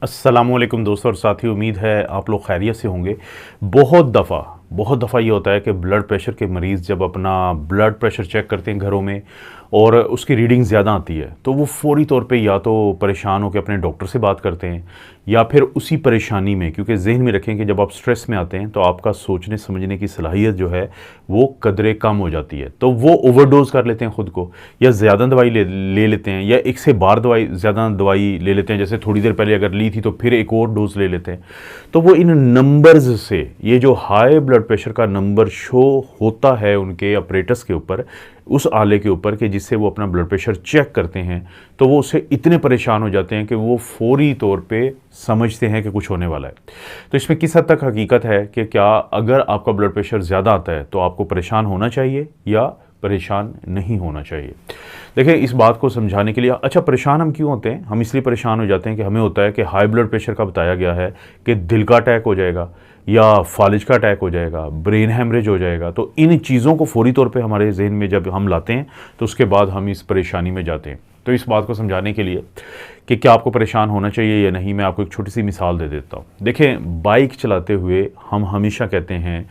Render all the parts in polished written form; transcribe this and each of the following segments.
अस्सलामुअलैकुम दोस्तों और साथियों, उम्मीद है आप लोग खैरियत से होंगे। बहुत दफ़ा ये होता है कि ब्लड प्रेशर के मरीज़ जब अपना ब्लड प्रेशर चेक करते हैं घरों में और उसकी रीडिंग ज़्यादा आती है तो वो फ़ौरी तौर पे या तो परेशान होकर अपने डॉक्टर से बात करते हैं या फिर उसी परेशानी में, क्योंकि ज़हन में रखें कि जब आप स्ट्रेस में आते हैं तो आपका सोचने समझने की सलाहियत जो है वो कदरे कम हो जाती है, तो वो ओवरडोज़ कर लेते हैं ख़ुद को या ज़्यादा दवाई ले लेते हैं या एक से बार ज़्यादा दवाई ले लेते हैं। जैसे थोड़ी देर पहले अगर ली थी तो फिर एक और डोज ले लेते हैं। तो वो इन नंबर्स से, ये जो हाई ब्लड प्रेशर का नंबर शो होता है उनके अपरेटस के ऊपर, उस आले के ऊपर कि जिससे वो अपना ब्लड प्रेशर चेक करते हैं, तो वो उससे इतने परेशान हो जाते हैं कि वो फौरी तौर पे समझते हैं कि कुछ होने वाला है। तो इसमें किस हद तक हकीकत है कि क्या अगर आपका ब्लड प्रेशर ज़्यादा आता है तो आपको परेशान होना चाहिए या परेशान नहीं होना चाहिए। देखिए, इस बात को समझाने के लिए, अच्छा परेशान हम क्यों होते हैं? हम इसलिए परेशान हो जाते हैं कि हमें होता है कि हाई ब्लड प्रेशर का बताया गया है कि दिल का अटैक हो जाएगा या फालिज का अटैक हो जाएगा, ब्रेन हैमरेज हो जाएगा। तो इन चीज़ों को फौरी तौर पे हमारे जहन में जब हम लाते हैं तो उसके बाद हम इस परेशानी में जाते हैं। तो इस बात को समझाने के लिए कि क्या आपको परेशान होना चाहिए या नहीं, मैं आपको एक छोटी सी मिसाल दे देता हूँ। देखें, बाइक चलाते हुए हम हमेशा कहते हैं,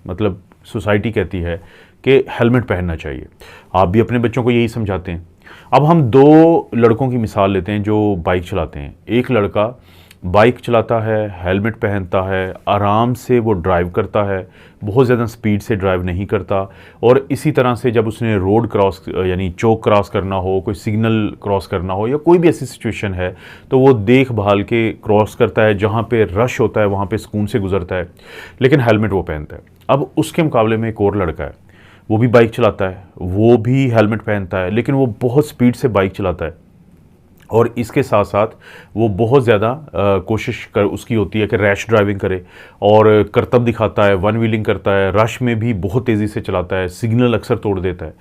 मतलब सोसाइटी कहती है कि हेलमेट पहनना चाहिए। आप भी अपने बच्चों को यही समझाते हैं। अब हम दो लड़कों की मिसाल लेते हैं जो बाइक चलाते हैं। एक लड़का बाइक चलाता है, हेलमेट पहनता है, आराम से वो ड्राइव करता है, बहुत ज़्यादा स्पीड से ड्राइव नहीं करता। और इसी तरह से जब उसने रोड क्रॉस यानी चौक क्रॉस करना हो, कोई सिग्नल क्रॉस करना हो या कोई भी ऐसी सिचुएशन है तो वो देख भाल के क्रॉस करता है। जहाँ पे रश होता है वहाँ पे सुकून से गुजरता है, लेकिन हेलमेट वो पहनता है। अब उसके मुकाबले में एक और लड़का है, वो भी बाइक चलाता है, वो भी हेलमेट पहनता है, लेकिन वो बहुत स्पीड से बाइक चलाता है और इसके साथ साथ वो बहुत ज़्यादा कोशिश कर उसकी होती है कि रैश ड्राइविंग करे और करतब दिखाता है, वन व्हीलिंग करता है, रश में भी बहुत तेज़ी से चलाता है, सिग्नल अक्सर तोड़ देता है।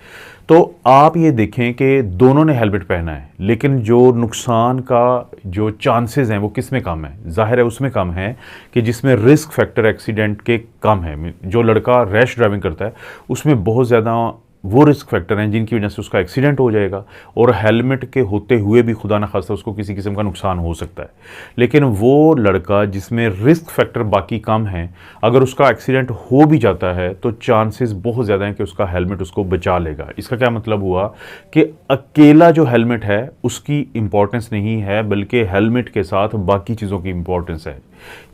तो आप ये देखें कि दोनों ने हेलमेट पहना है, लेकिन जो नुकसान का जो चांसेस हैं वो किस में कम है? ज़ाहिर है उसमें कम है कि जिसमें रिस्क फैक्टर एक्सीडेंट के कम है। जो लड़का रैश ड्राइविंग करता है उसमें बहुत ज़्यादा वो रिस्क फैक्टर हैं जिनकी वजह से उसका एक्सीडेंट हो जाएगा और हेलमेट के होते हुए भी खुदा न खास्ता उसको किसी किस्म का नुकसान हो सकता है। लेकिन वो लड़का जिसमें रिस्क फैक्टर बाकी कम हैं, अगर उसका एक्सीडेंट हो भी जाता है तो चांसेस बहुत ज़्यादा हैं कि उसका हेलमेट उसको बचा लेगा। इसका क्या मतलब हुआ कि अकेला जो हेलमेट है उसकी इंपॉर्टेंस नहीं है, बल्कि हेलमेट के साथ बाकी चीज़ों की इंपॉर्टेंस है।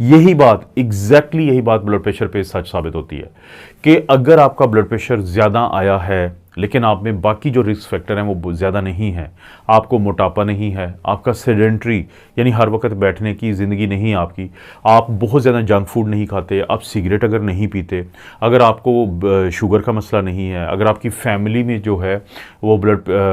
यही बात, एग्जैक्टली यही बात ब्लड प्रेशर पे सच साबित होती है कि अगर आपका ब्लड प्रेशर ज़्यादा आया है लेकिन आप में बाकी जो रिस्क फैक्टर हैं वो ज़्यादा नहीं है, आपको मोटापा नहीं है, आपका सेडेंट्री यानी हर वक्त बैठने की ज़िंदगी नहीं आपकी, आप बहुत ज़्यादा जंक फूड नहीं खाते, आप सिगरेट अगर नहीं पीते, अगर आपको शुगर का मसला नहीं है, अगर आपकी फैमिली में जो है वो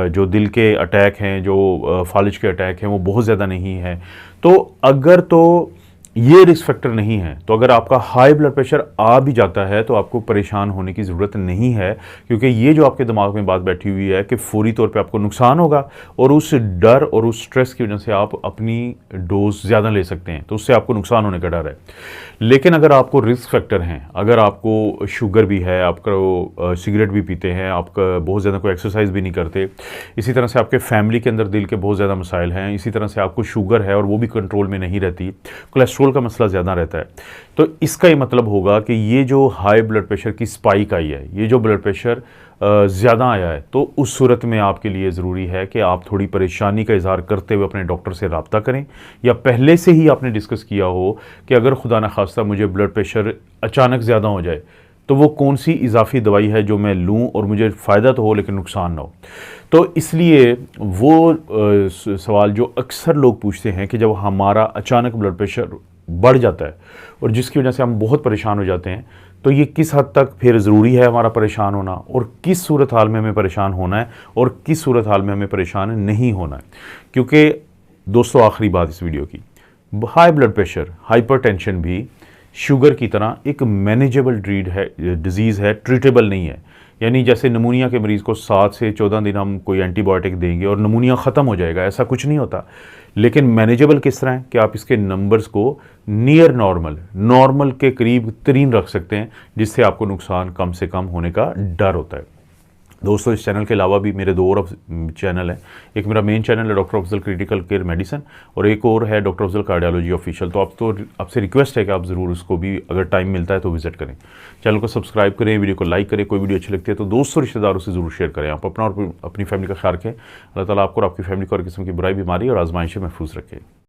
जो दिल के अटैक हैं, जो फालिज के अटैक हैं वो बहुत ज़्यादा नहीं है, तो अगर तो ये रिस्क फैक्टर नहीं है, तो अगर आपका हाई ब्लड प्रेशर आ भी जाता है तो आपको परेशान होने की ज़रूरत नहीं है, क्योंकि ये जो आपके दिमाग में बात बैठी हुई है कि फौरी तौर पे आपको नुकसान होगा और उस डर और उस स्ट्रेस की वजह से आप अपनी डोज ज़्यादा ले सकते हैं, तो उससे आपको नुकसान होने का डर है। लेकिन अगर आपको रिस्क फैक्टर हैं, अगर आपको शुगर भी है, आपका सिगरेट भी पीते हैं, आपका बहुत ज़्यादा कोई एक्सरसाइज भी नहीं करते, इसी तरह से आपके फैमिली के अंदर दिल के बहुत ज़्यादा मसाइल हैं, इसी तरह से आपको शुगर है और वो भी कंट्रोल में नहीं रहती, कोलेस्ट्रॉल का मसला ज़्यादा रहता है, तो इसका ये मतलब होगा कि ये जो हाई ब्लड प्रेशर की स्पाइक आई है, ये जो ब्लड प्रेशर ज़्यादा आया है, तो उस सूरत में आपके लिए ज़रूरी है कि आप थोड़ी परेशानी का इजहार करते हुए अपने डॉक्टर से रब्ता करें, या पहले से ही आपने डिस्कस किया हो कि अगर खुदा न खास्ता मुझे ब्लड प्रेशर अचानक ज़्यादा हो जाए तो वो कौन सी इजाफी दवाई है जो मैं लूँ और मुझे फ़ायदा तो हो लेकिन नुकसान ना हो। तो इसलिए वो सवाल जो अक्सर लोग पूछते हैं कि जब हमारा अचानक ब्लड प्रेशर बढ़ जाता है और जिसकी वजह से हम बहुत परेशान हो जाते हैं, तो ये किस हद तक फिर ज़रूरी है हमारा परेशान होना, और किस सूरत हाल में हमें परेशान होना है और किस सूरत हाल में हमें परेशान नहीं होना है। क्योंकि दोस्तों, आखिरी बात इस वीडियो की, हाई ब्लड प्रेशर, हाइपरटेंशन भी शुगर की तरह एक मैनेजेबल डिजीज़ है, ट्रीटेबल नहीं है। यानी जैसे नमूनिया के मरीज़ को 7 से 14 दिन हम कोई एंटीबायोटिक देंगे और नमूनिया ख़त्म हो जाएगा, ऐसा कुछ नहीं होता। लेकिन मैनेजेबल किस तरह है कि आप इसके नंबर्स को नियर नॉर्मल के करीब तरीन रख सकते हैं, जिससे आपको नुकसान कम से कम होने का डर होता है। दोस्तों इस चैनल के अलावा भी मेरे 2 और चैनल हैं। एक मेरा मेन चैनल है doctor Afzal critical care medicine, और एक और है डॉक्टर अफजल कार्डियोलॉजी ऑफिशियल। तो आपसे रिक्वेस्ट है कि आप ज़रूर उसको भी अगर टाइम मिलता है तो विजिट करें। चैनल को सब्सक्राइब करें, वीडियो को लाइक करें, कोई वीडियो अच्छी लगती है तो दोस्तों रिश्तेदारों से ज़रूर शेयर करें। आप अपना और अपनी फैमिली का ख्याल रखें। अल्लाह ताला आपको और आपकी फैमिली को हर किस्म की बुराई, बीमारी और आजमाइश से महफूज रखें।